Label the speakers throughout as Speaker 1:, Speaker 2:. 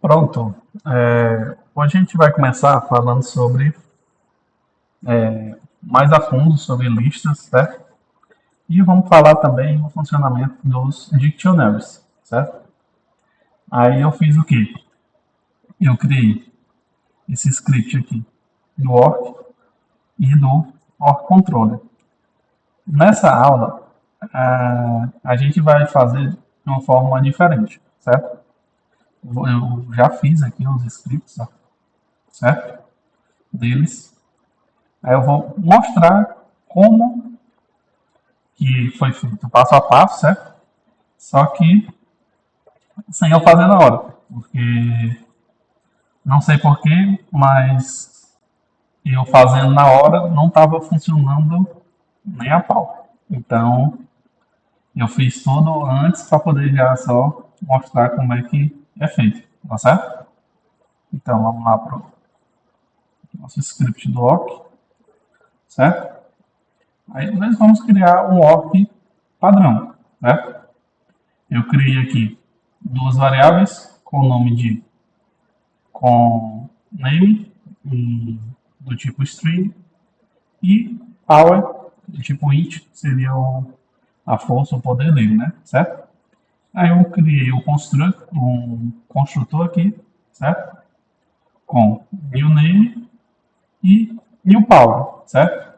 Speaker 1: Pronto. Hoje a gente vai começar falando sobre mais a fundo sobre listas, certo? E vamos falar também do funcionamento dos dictionaries, certo? Aí eu fiz o quê? Eu criei esse script aqui do orc e do orc controller. Nessa aula, a gente vai fazer de uma forma diferente, certo? Eu já fiz aqui os scripts, ó, certo? Deles. Aí eu vou mostrar como que foi feito passo a passo, certo? Só que sem eu fazer na hora, porque não sei porquê, mas eu fazendo na hora não estava funcionando nem a pau. Então eu fiz tudo antes para poder já só mostrar como é que é feito, tá certo? Então vamos lá para o nosso script do awk, certo? Aí nós vamos criar um awk padrão, certo? Eu criei aqui duas variáveis com o nome de com name do tipo string e power do tipo int, seria a força, o poder dele, né? Certo? Aí eu criei um construtor aqui, certo? Com new name e new power, certo?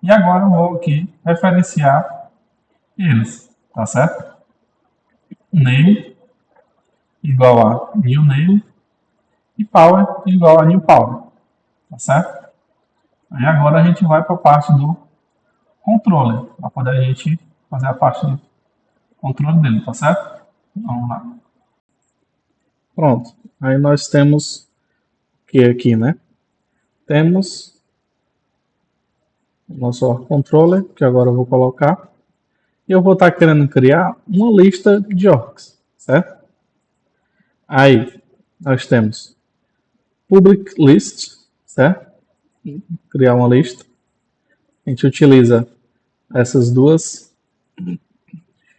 Speaker 1: E agora eu vou aqui referenciar eles, tá certo? Name igual a new name e power igual a new power, tá certo? Aí agora a gente vai para a parte do controller, para poder a gente fazer a parte do controle dele, tá certo? Vamos lá. Pronto. Aí nós temos o que aqui, né? Temos o nosso org controller, que agora eu vou colocar. E eu vou estar querendo criar uma lista de orgs, certo? Aí nós temos public list, certo? Criar uma lista. A gente utiliza essas duas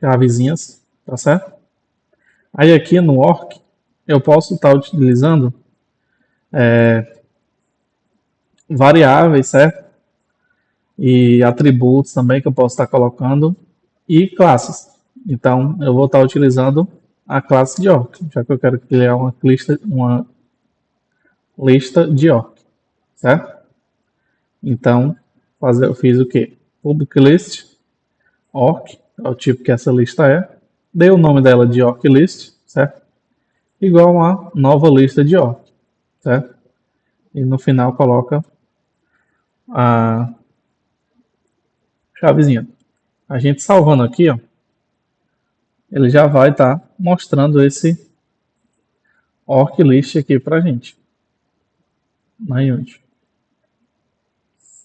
Speaker 1: chavezinhas, tá certo? Aí aqui no org eu posso estar utilizando variáveis, certo? E atributos também que eu posso estar colocando e classes. Então eu vou estar utilizando a classe de org, já que eu quero criar uma lista de org, certo? Então eu fiz o que? Public list org, é o tipo que essa lista é, dei o nome dela de org list, certo? Igual a uma nova lista de org, certo? E no final coloca a chavezinha. A gente salvando aqui, ó, ele já vai estar mostrando esse org list aqui pra gente. Na Unity.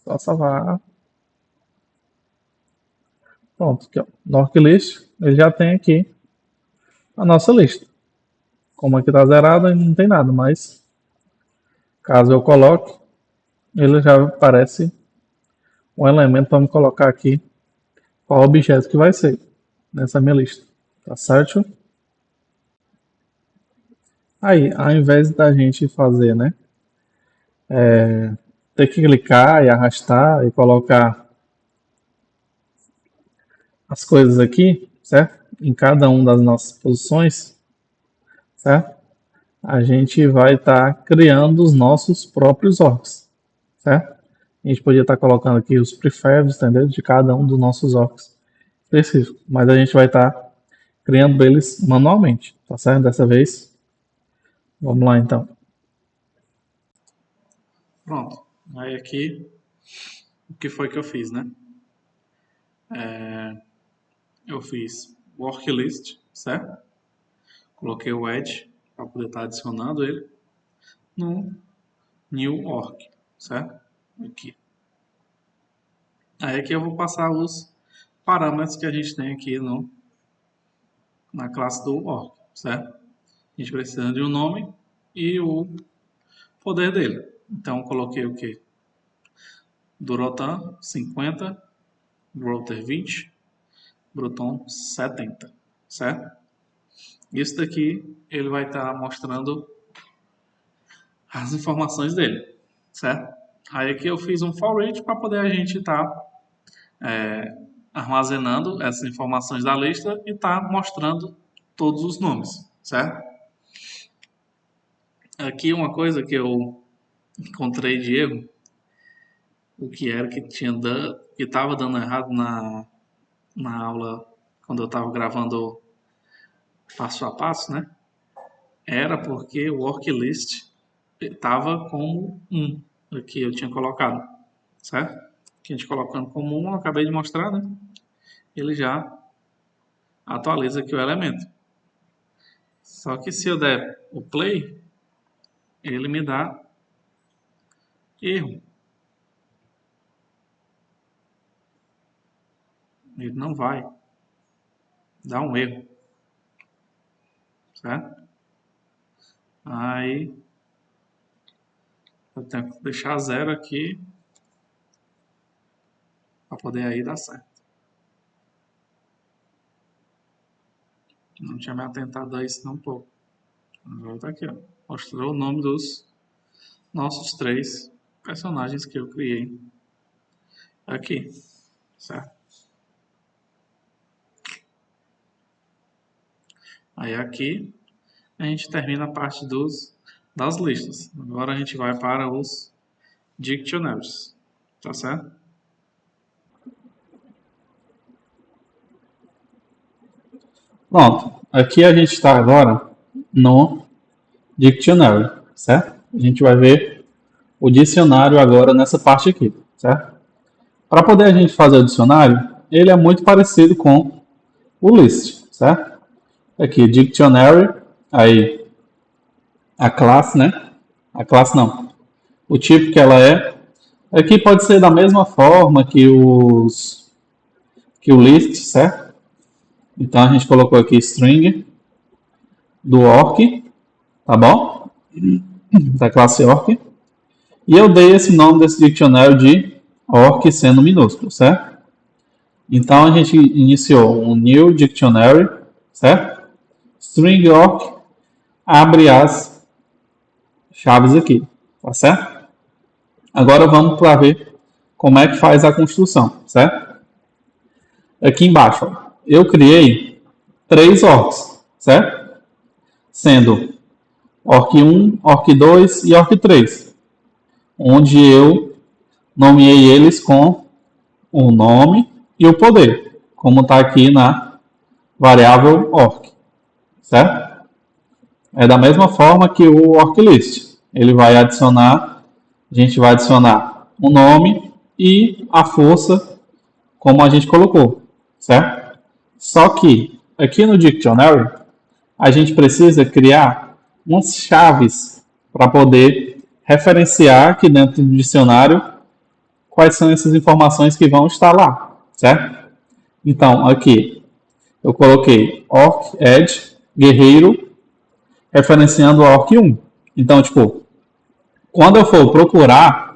Speaker 1: Só salvar. Pronto, aqui, ó. No org list, ele já tem aqui a nossa lista. Como aqui está zerado, não tem nada, mas caso eu coloque, ele já aparece um elemento para me colocar aqui qual objeto que vai ser nessa minha lista. Tá certo? Aí, ao invés da gente fazer, né, ter que clicar e arrastar e colocar as coisas aqui, certo? Em cada uma das nossas posições, certo? A gente vai estar criando os nossos próprios orcs, certo? A gente podia estar colocando aqui os prefabs, entendeu? De cada um dos nossos orcs específicos, mas a gente vai estar criando eles manualmente, tá certo? Dessa vez, vamos lá então. Pronto, aí aqui, o que foi que eu fiz, né? Eu fiz work list, certo? Coloquei o edge para poder estar adicionando ele no new orc, certo? Aqui. Aí aqui eu vou passar os parâmetros que a gente tem aqui na classe do orc, certo? A gente precisa de um nome e o poder dele. Então coloquei o que? Durotan 50, Router 20, Bruton 70, certo? Isso daqui ele vai estar mostrando
Speaker 2: as informações dele, certo? Aí aqui eu fiz um for each para poder a gente estar armazenando essas informações da lista e tá mostrando todos os nomes, certo? Aqui uma coisa que eu encontrei de erro, o que era que que estava dando errado na aula quando eu estava gravando passo a passo, né? Era porque o work list estava como 1, aqui eu tinha colocado, certo? Que a gente colocando como 1, eu acabei de mostrar, né? Ele já atualiza aqui o elemento. Só que se eu der o play, ele me dá erro. Ele não vai. Dá um erro. Certo? Aí eu tenho que deixar 0 aqui para poder aí dar certo. Não tinha me atentado a isso não um pouco. Agora tá aqui, ó. Mostrou o nome dos nossos 3 personagens que eu criei aqui, certo? Aí aqui a gente termina a parte das listas. Agora a gente vai para os dictionaries, tá certo?
Speaker 1: Pronto. Aqui a gente está agora no Dictionary, certo? A gente vai ver o dicionário agora nessa parte aqui, certo? Para poder a gente fazer o dicionário, ele é muito parecido com o list, certo? Aqui, Dictionary, aí a classe, né? A classe não. O tipo que ela é. Aqui pode ser da mesma forma que o list, certo? Então a gente colocou aqui string do orc, tá bom? Da classe orc. E eu dei esse nome desse dicionário de orc sendo minúsculo, certo? Então a gente iniciou um new dictionary, certo? String orc abre as chaves aqui, tá certo? Agora vamos para ver como é que faz a construção, certo? Aqui embaixo, ó, eu criei 3 orcs, certo? Sendo orc 1, orc 2 e orc 3, onde eu nomeei eles com o nome e o poder, como está aqui na variável orc, certo? É da mesma forma que o orc list. Ele vai adicionar, a gente vai adicionar o nome e a força como a gente colocou, certo? Só que aqui no dictionary a gente precisa criar umas chaves para poder referenciar aqui dentro do dicionário quais são essas informações que vão estar lá, certo? Então, aqui eu coloquei Orc Edge, guerreiro, referenciando o Orc 1. Então, tipo, quando eu for procurar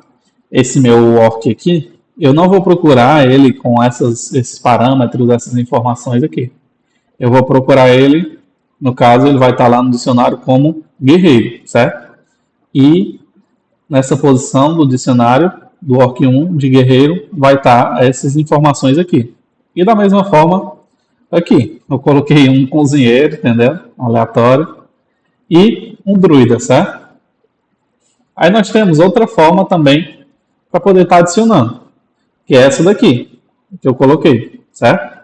Speaker 1: esse meu Orc aqui, eu não vou procurar ele com esses parâmetros, essas informações aqui. Eu vou procurar ele, no caso, ele vai estar lá no dicionário como guerreiro, certo? E nessa posição do dicionário do Orc 1 de guerreiro vai estar essas informações aqui. E da mesma forma, aqui, eu coloquei um cozinheiro, entendeu? Aleatório. E um druida, certo? Aí nós temos outra forma também para poder estar adicionando, que é essa daqui, que eu coloquei, certo?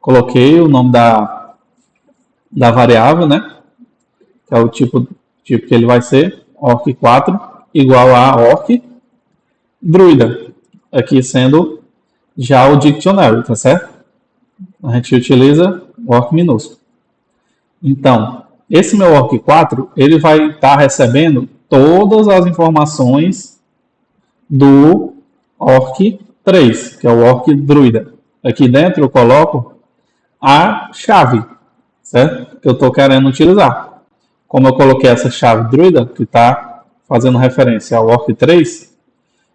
Speaker 1: Coloquei o nome da variável, né? Que é o tipo que ele vai ser, orc4, igual a orc druida, aqui sendo já o dictionary, tá certo? A gente utiliza o orc minúsculo. Então, esse meu orc4, ele vai estar recebendo todas as informações do orc3, que é o orc druida. Aqui dentro eu coloco a chave, certo? Que eu estou querendo utilizar. Como eu coloquei essa chave druida, que está fazendo referência ao orc3,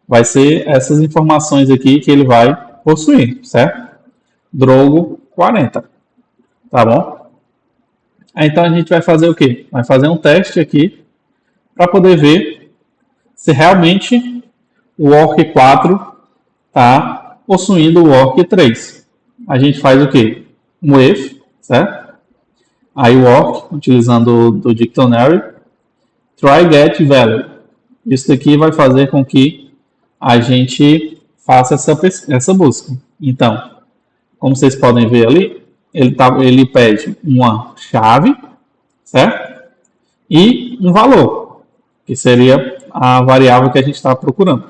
Speaker 1: vai ser essas informações aqui que ele vai possuir, certo? Drogo 40, tá bom? Então a gente vai fazer o quê? Vai fazer um teste aqui para poder ver se realmente o ORC 4 está possuindo o ORC 3. A gente faz o quê? Um if, certo? Aí o ORC, utilizando do dictionary, try get value. Isso daqui vai fazer com que a gente faça essa busca. Então, como vocês podem ver ali, ele pede uma chave, certo? E um valor, que seria a variável que a gente está procurando.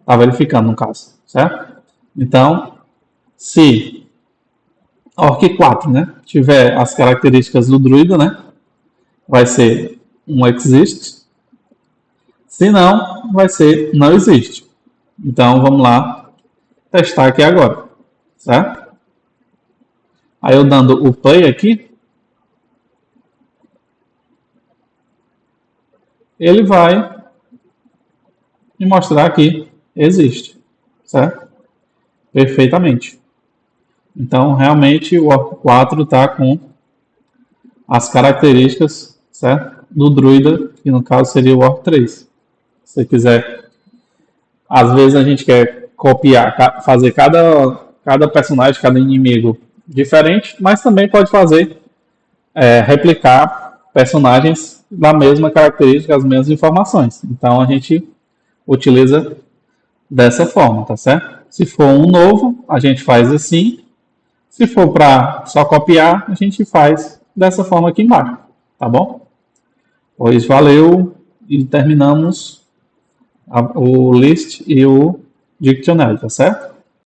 Speaker 1: Está verificando, no caso, certo? Então, se ORC4, né, tiver as características do druida, né, vai ser um exist. Se não, vai ser não existe. Então, vamos lá testar aqui agora, certo? Aí eu dando o play aqui, ele vai me mostrar que existe, certo? Perfeitamente. Então, realmente, o ORC 4 está com as características, certo? Do druida, que no caso seria o ORC 3. Se você quiser, às vezes a gente quer copiar, fazer cada personagem, cada inimigo diferente, mas também pode fazer, replicar personagens da mesma característica, as mesmas informações. Então, a gente utiliza dessa forma, tá certo? Se for um novo, a gente faz assim. Se for para só copiar, a gente faz dessa forma aqui embaixo, tá bom? Pois valeu e terminamos o list e o dictionary, tá certo?